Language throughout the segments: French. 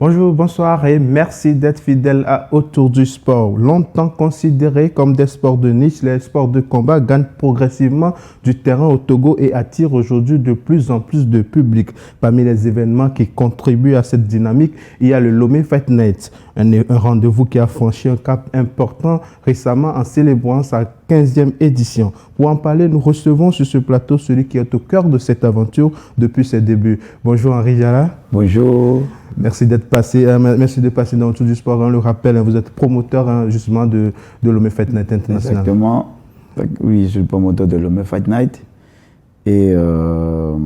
Bonjour, bonsoir et merci d'être fidèle à Autour du sport. Longtemps considérés comme des sports de niche, les sports de combat gagnent progressivement du terrain au Togo et attirent aujourd'hui de plus en plus de public. Parmi les événements qui contribuent à cette dynamique, il y a le Lomé Fight Night, un rendez-vous qui a franchi un cap important récemment en célébrant sa 15e édition. Pour en parler, nous recevons sur ce plateau celui qui est au cœur de cette aventure depuis ses débuts. Bonjour Henri Jala. Bonjour. Merci d'être passé, merci de passer dans Autour du sport. On le rappelle, vous êtes promoteur justement de Lomé Fight Night International. Exactement. Oui, je suis le promoteur de Lomé Fight Night et je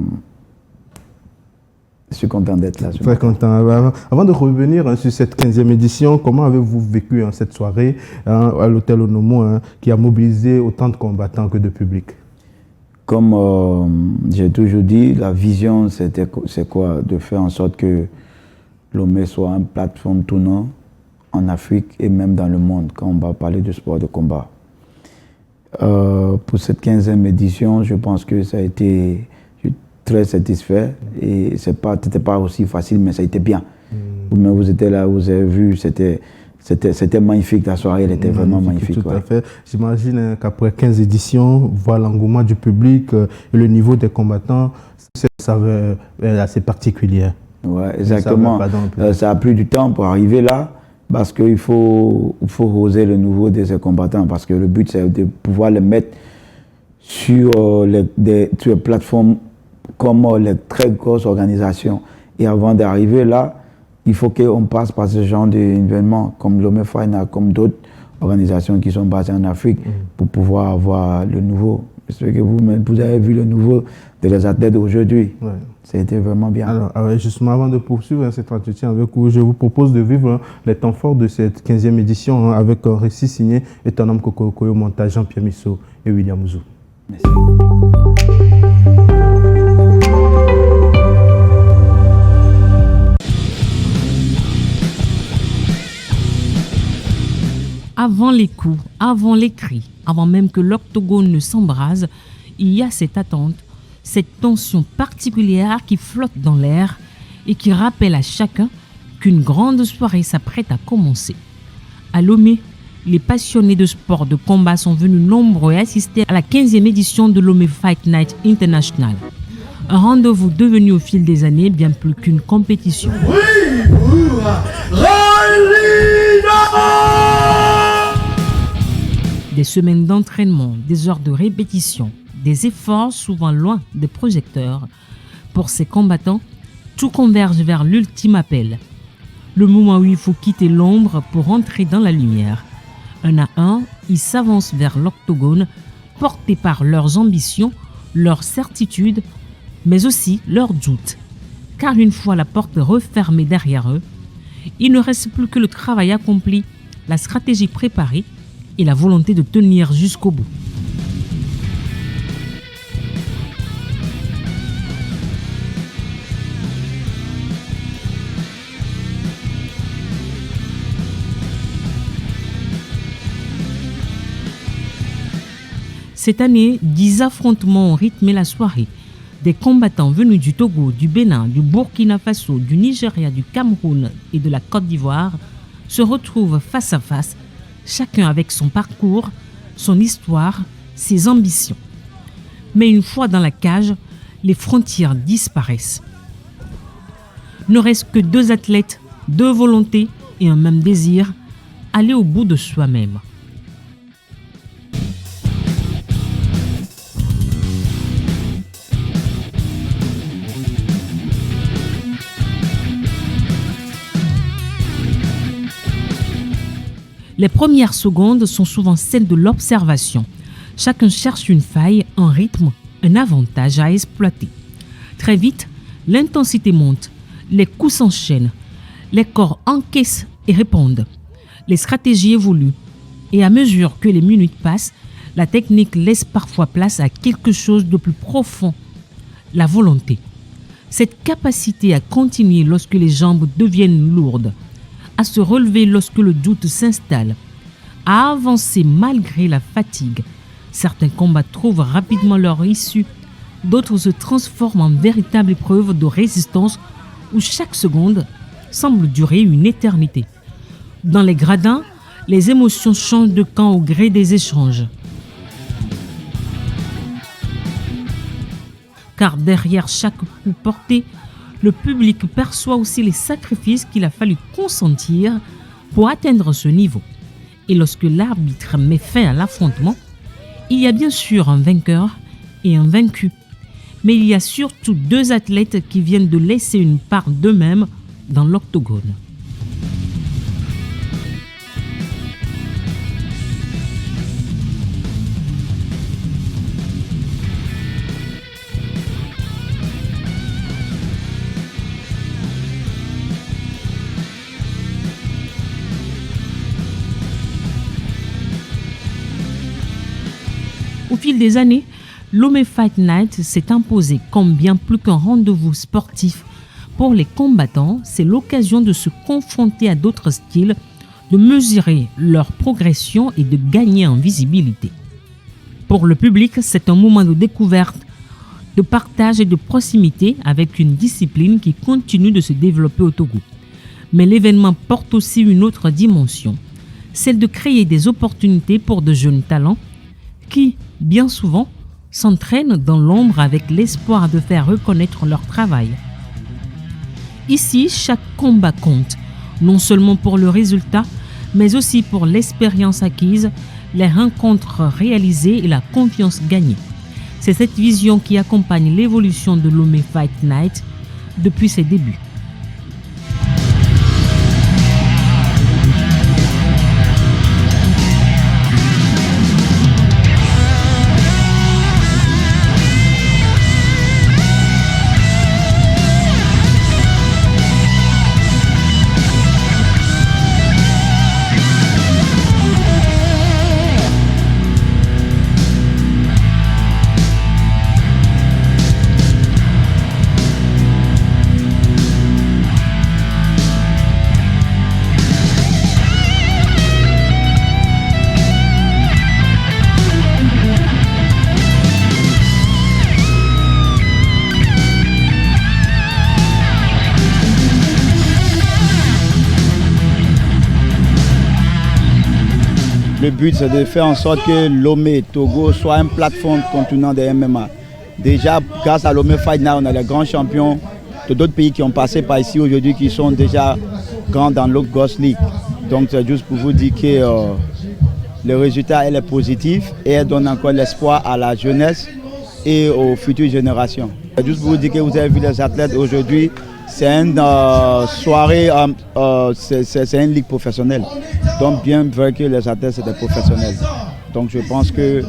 suis content d'être là. Très content. Avant de revenir sur cette 15e édition, comment avez-vous vécu cette soirée à l'hôtel Onomo qui a mobilisé autant de combattants que de public? Comme j'ai toujours dit, la vision, c'est quoi? De faire en sorte que Lomé soit une plateforme tournant en Afrique et même dans le monde, quand on va parler de sport de combat. Pour cette 15e édition, je pense que ça a été très satisfait et c'était pas aussi facile, mais ça a été bien. Vous-même, vous étiez là, vous avez vu, c'était magnifique, la soirée, elle était vraiment magnifique. Tout à fait. J'imagine qu'après 15 éditions, voir l'engouement du public et le niveau des combattants, ça est assez particulier. Oui, exactement. Ça a pris du temps pour arriver là, parce qu'il faut oser le niveau de ces combattants, parce que le but, c'est de pouvoir les mettre sur les plateformes comme les très grosses organisations. Et avant d'arriver là, il faut qu'on passe par ce genre d'événements comme Lomé Fight Night, comme d'autres organisations qui sont basées en Afrique, pour pouvoir avoir le nouveau. J'espère que vous avez vu le nouveau de les athlètes d'aujourd'hui. Ouais. Ça a été vraiment bien. Alors, justement, avant de poursuivre cet entretien avec vous, je vous propose de vivre les temps forts de cette 15e édition avec un récit signé Etanam Kokoyo, montage Jean-Pierre Misso et William Ouzou. Merci. Avant les coups, avant les cris, avant même que l'octogone ne s'embrase, il y a cette attente, cette tension particulière qui flotte dans l'air et qui rappelle à chacun qu'une grande soirée s'apprête à commencer. À Lomé, les passionnés de sport de combat sont venus nombreux assister à la 15e édition de Lomé Fight Night International. Un rendez-vous devenu au fil des années bien plus qu'une compétition. Des semaines d'entraînement, des heures de répétition, des efforts souvent loin des projecteurs. Pour ces combattants, tout converge vers l'ultime appel. Le moment où il faut quitter l'ombre pour entrer dans la lumière. Un à un, ils s'avancent vers l'octogone, portés par leurs ambitions, leurs certitudes, mais aussi leurs doutes. Car une fois la porte refermée derrière eux, il ne reste plus que le travail accompli, la stratégie préparée et la volonté de tenir jusqu'au bout. Cette année, 10 affrontements ont rythmé la soirée. Des combattants venus du Togo, du Bénin, du Burkina Faso, du Nigeria, du Cameroun et de la Côte d'Ivoire se retrouvent face à face, chacun avec son parcours, son histoire, ses ambitions. Mais une fois dans la cage, les frontières disparaissent. Ne reste que 2 athlètes, 2 volontés et un même désir, aller au bout de soi-même. Les premières secondes sont souvent celles de l'observation. Chacun cherche une faille, un rythme, un avantage à exploiter. Très vite, l'intensité monte, les coups s'enchaînent, les corps encaissent et répondent. Les stratégies évoluent et à mesure que les minutes passent, la technique laisse parfois place à quelque chose de plus profond, la volonté. Cette capacité à continuer lorsque les jambes deviennent lourdes, à se relever lorsque le doute s'installe, à avancer malgré la fatigue. Certains combats trouvent rapidement leur issue, d'autres se transforment en véritable épreuve de résistance où chaque seconde, semble durer une éternité. Dans les gradins, les émotions changent de camp au gré des échanges. Car derrière chaque coup porté, le public perçoit aussi les sacrifices qu'il a fallu consentir pour atteindre ce niveau. Et lorsque l'arbitre met fin à l'affrontement, il y a bien sûr un vainqueur et un vaincu. Mais il y a surtout deux athlètes qui viennent de laisser une part d'eux-mêmes dans l'octogone. Au fil des années, Lomé Fight Night s'est imposé comme bien plus qu'un rendez-vous sportif. Pour les combattants, c'est l'occasion de se confronter à d'autres styles, de mesurer leur progression et de gagner en visibilité. Pour le public, c'est un moment de découverte, de partage et de proximité avec une discipline qui continue de se développer au Togo. Mais l'événement porte aussi une autre dimension, celle de créer des opportunités pour de jeunes talents qui, bien souvent, s'entraînent dans l'ombre avec l'espoir de faire reconnaître leur travail. Ici, chaque combat compte, non seulement pour le résultat, mais aussi pour l'expérience acquise, les rencontres réalisées et la confiance gagnée. C'est cette vision qui accompagne l'évolution de Lomé Fight Night depuis ses débuts. Le but, c'est de faire en sorte que Lomé Togo soit une plateforme contenant des MMA. Déjà, grâce à Lomé Fight Night, on a les grands champions de d'autres pays qui ont passé par ici aujourd'hui, qui sont déjà grands dans l'Ougos League. Donc, c'est juste pour vous dire que le résultat est positif et elle donne encore l'espoir à la jeunesse et aux futures générations. C'est juste pour vous dire que vous avez vu les athlètes aujourd'hui. C'est une soirée, c'est une ligue professionnelle. Donc bien vrai que les athlètes c'est des professionnels. Donc je pense que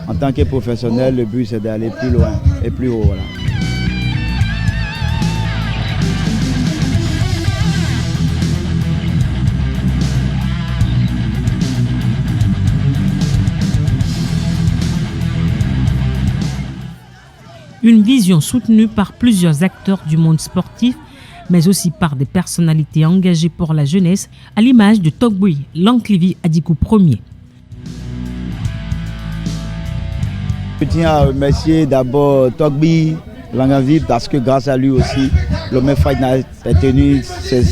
en tant que professionnel, le but c'est d'aller plus loin et plus haut. Voilà. Une vision soutenue par plusieurs acteurs du monde sportif, mais aussi par des personnalités engagées pour la jeunesse, à l'image de Togboui Lanklivi Adikou Ier. Je tiens à remercier d'abord Togboui Lanklivi parce que grâce à lui aussi, Lomé Fight Night a tenu ses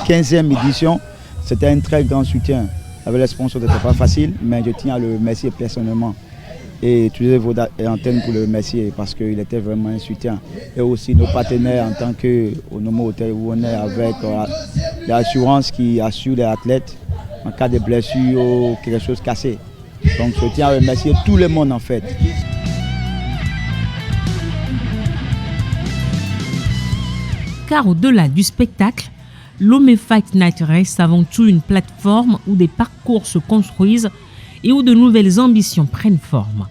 15e édition. C'était un très grand soutien. Avec les sponsors, ce n'était pas facile, mais je tiens à le remercier personnellement. Et utiliser vos antennes pour le remercier parce qu'il était vraiment un soutien. Et aussi nos partenaires en tant que au Nomo Hotel où on est avec l'assurance qui assure les athlètes en cas de blessure ou quelque chose cassé. Donc je tiens à remercier tout le monde en fait. Car au-delà du spectacle, Lomé Fight Night reste avant tout une plateforme où des parcours se construisent et où de nouvelles ambitions prennent forme.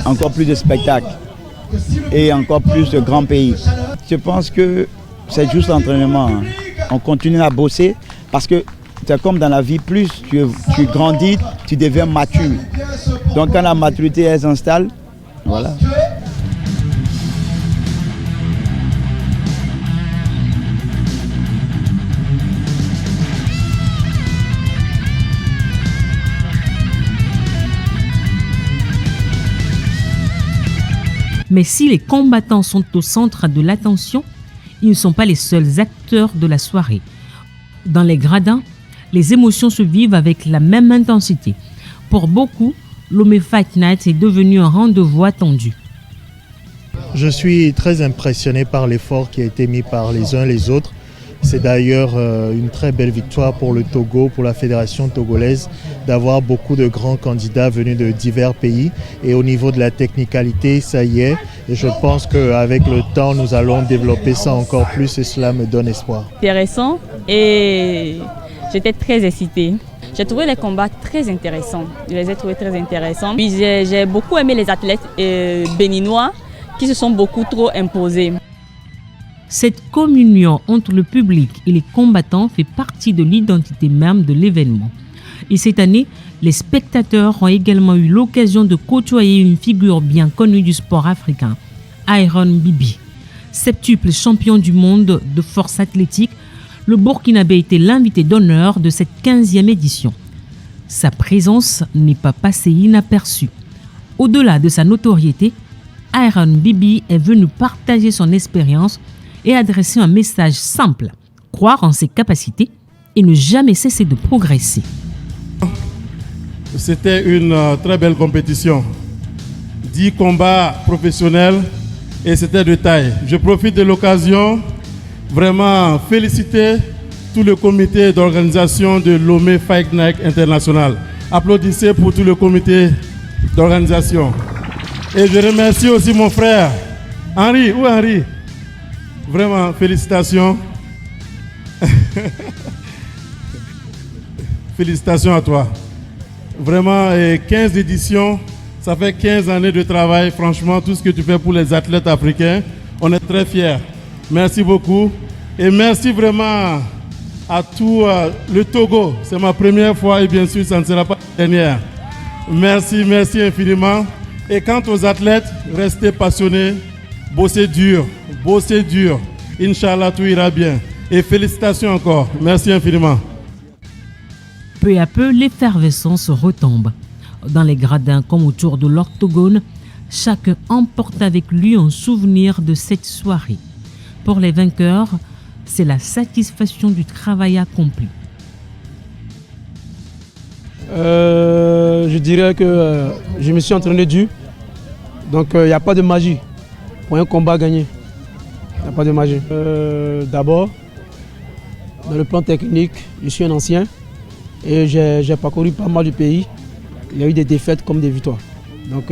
Encore plus de spectacles et encore plus de grands pays. Je pense que c'est juste l'entraînement. On continue à bosser parce que c'est comme dans la vie, plus tu grandis, tu deviens mature. Donc quand la maturité elle s'installe, voilà. Mais si les combattants sont au centre de l'attention, ils ne sont pas les seuls acteurs de la soirée. Dans les gradins, les émotions se vivent avec la même intensité. Pour beaucoup, Lomé Fight Night est devenu un rendez-vous attendu. Je suis très impressionné par l'effort qui a été mis par les uns et les autres. C'est d'ailleurs une très belle victoire pour le Togo, pour la fédération togolaise, d'avoir beaucoup de grands candidats venus de divers pays. Et au niveau de la technicalité, ça y est. Et je pense qu'avec le temps, nous allons développer ça encore plus et cela me donne espoir. Intéressant et j'étais très excitée. J'ai trouvé les combats très intéressants. Je les ai trouvés très intéressants. Puis j'ai beaucoup aimé les athlètes béninois qui se sont beaucoup trop imposés. Cette communion entre le public et les combattants fait partie de l'identité même de l'événement. Et cette année, les spectateurs ont également eu l'occasion de côtoyer une figure bien connue du sport africain, Iron Bibi. Septuple champion du monde de force athlétique, le Burkinabé était l'invité d'honneur de cette 15e édition. Sa présence n'est pas passée inaperçue. Au-delà de sa notoriété, Iron Bibi est venu partager son expérience et adresser un message simple, croire en ses capacités et ne jamais cesser de progresser. C'était une très belle compétition. 10 combats professionnels et c'était de taille. Je profite de l'occasion vraiment féliciter tout le comité d'organisation de Lomé Fight Night International. Applaudissez pour tout le comité d'organisation. Et je remercie aussi mon frère Henri. Où est Henri? Vraiment, félicitations. Félicitations à toi. Vraiment, 15 éditions, ça fait 15 années de travail. Franchement, tout ce que tu fais pour les athlètes africains, on est très fiers. Merci beaucoup. Et merci vraiment à tout le Togo. C'est ma première fois et bien sûr, ça ne sera pas la dernière. Merci, merci infiniment. Et quant aux athlètes, restez passionnés. Bossez dur. Inch'Allah, tout ira bien. Et félicitations encore. Merci infiniment. Peu à peu, l'effervescence retombe. Dans les gradins comme autour de l'octogone, chacun emporte avec lui un souvenir de cette soirée. Pour les vainqueurs, c'est la satisfaction du travail accompli. Je dirais que je me suis entraîné dur. Donc il n'y a pas de magie pour un combat gagné. Il n'y a pas de magie. D'abord, dans le plan technique, je suis un ancien et j'ai parcouru pas mal de pays. Il y a eu des défaites comme des victoires. Donc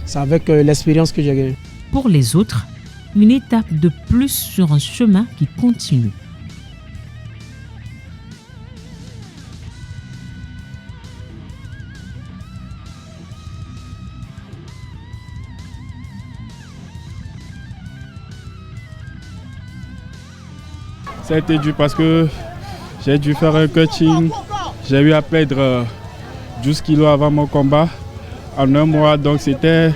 c'est avec l'expérience que j'ai gagné. Pour les autres, une étape de plus sur un chemin qui continue. Ça a été dur parce que j'ai dû faire un coaching. J'ai eu à perdre 12 kilos avant mon combat en un mois. Donc c'était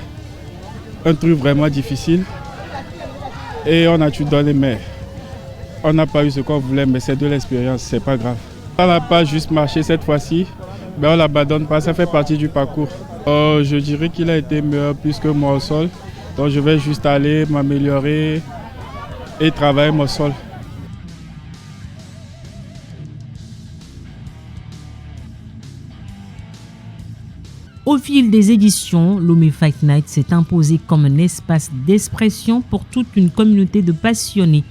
un truc vraiment difficile. Et on a tout donné, mais on n'a pas eu ce qu'on voulait. Mais c'est de l'expérience, c'est pas grave. On n'a pas juste marché cette fois-ci, mais on l'abandonne pas. Ça fait partie du parcours. Je dirais qu'il a été meilleur plus que moi au sol. Donc je vais juste aller m'améliorer et travailler mon sol. Au fil des éditions, Lomé Fight Night s'est imposé comme un espace d'expression pour toute une communauté de passionnés.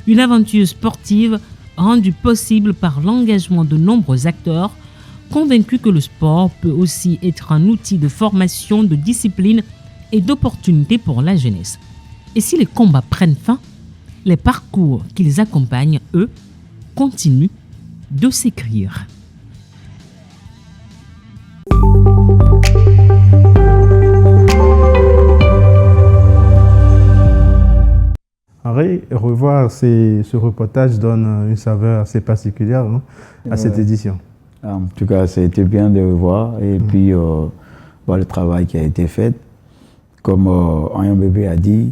Une aventure sportive rendue possible par l'engagement de nombreux acteurs, convaincus que le sport peut aussi être un outil de formation, de discipline et d'opportunité pour la jeunesse. Et si les combats prennent fin, les parcours qui les accompagnent, eux, continuent de s'écrire. Henri, revoir ce reportage donne une saveur assez particulière à cette édition. En tout cas, ça a été bien de revoir et puis voir le travail qui a été fait. Comme Iron Bibi a dit,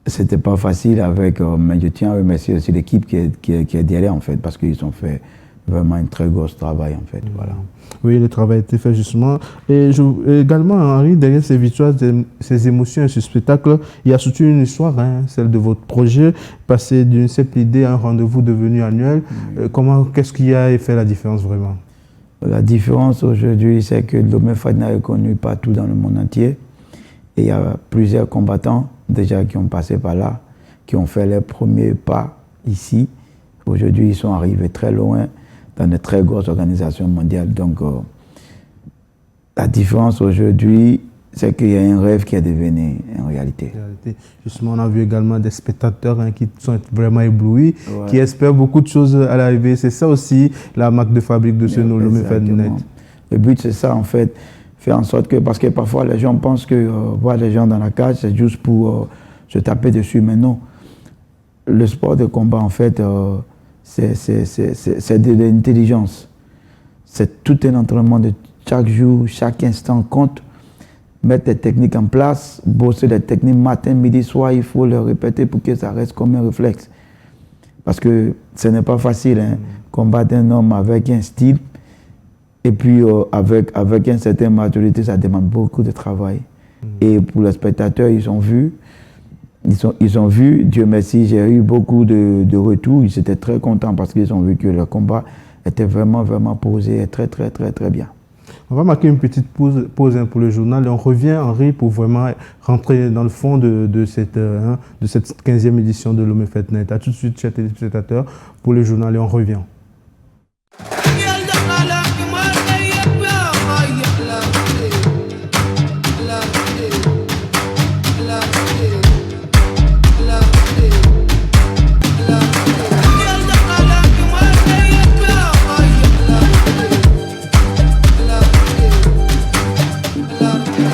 c'était pas facile avec, mais je tiens à remercier aussi l'équipe qui est derrière en fait, parce qu'ils ont fait vraiment un très gros travail en fait. Voilà. Oui, le travail a été fait justement. Et également, Henri, derrière ces victoires, ces émotions et ce spectacle, il y a surtout une histoire, hein, celle de votre projet, passer d'une simple idée à un rendez-vous devenu annuel. Qu'est-ce qui a fait la différence vraiment? La différence aujourd'hui, c'est que Lomé Fadna est connu partout dans le monde entier. Et il y a plusieurs combattants déjà qui ont passé par là, qui ont fait les premiers pas ici. Aujourd'hui, ils sont arrivés très loin dans de très grosses organisations mondiales. Donc, la différence aujourd'hui, c'est qu'il y a un rêve qui est devenu une réalité. Justement, on a vu également des spectateurs qui sont vraiment éblouis, qui espèrent beaucoup de choses à l'arrivée. C'est ça aussi la marque de fabrique de ce Lomé Fadna. Le but, c'est ça, en fait, faire en sorte que, parce que parfois les gens pensent que voir les gens dans la cage, c'est juste pour se taper dessus, mais non. Le sport de combat, en fait, c'est de l'intelligence. C'est tout un entraînement de chaque jour, chaque instant compte. Mettre des techniques en place, bosser des techniques matin, midi, soir, il faut les répéter pour que ça reste comme un réflexe. Parce que ce n'est pas facile, hein, combattre un homme avec un style et puis avec une certaine maturité, ça demande beaucoup de travail. Et pour les spectateurs, ils ont vu, Dieu merci, j'ai eu beaucoup de retours, ils étaient très contents parce qu'ils ont vu que le combat était vraiment, vraiment posé très, très, très, très bien. On va marquer une petite pause pour le journal et on revient, Henri, pour vraiment rentrer dans le fond de cette 15e édition de Lomé Fadna. A tout de suite, chers téléspectateurs, pour le journal et on revient.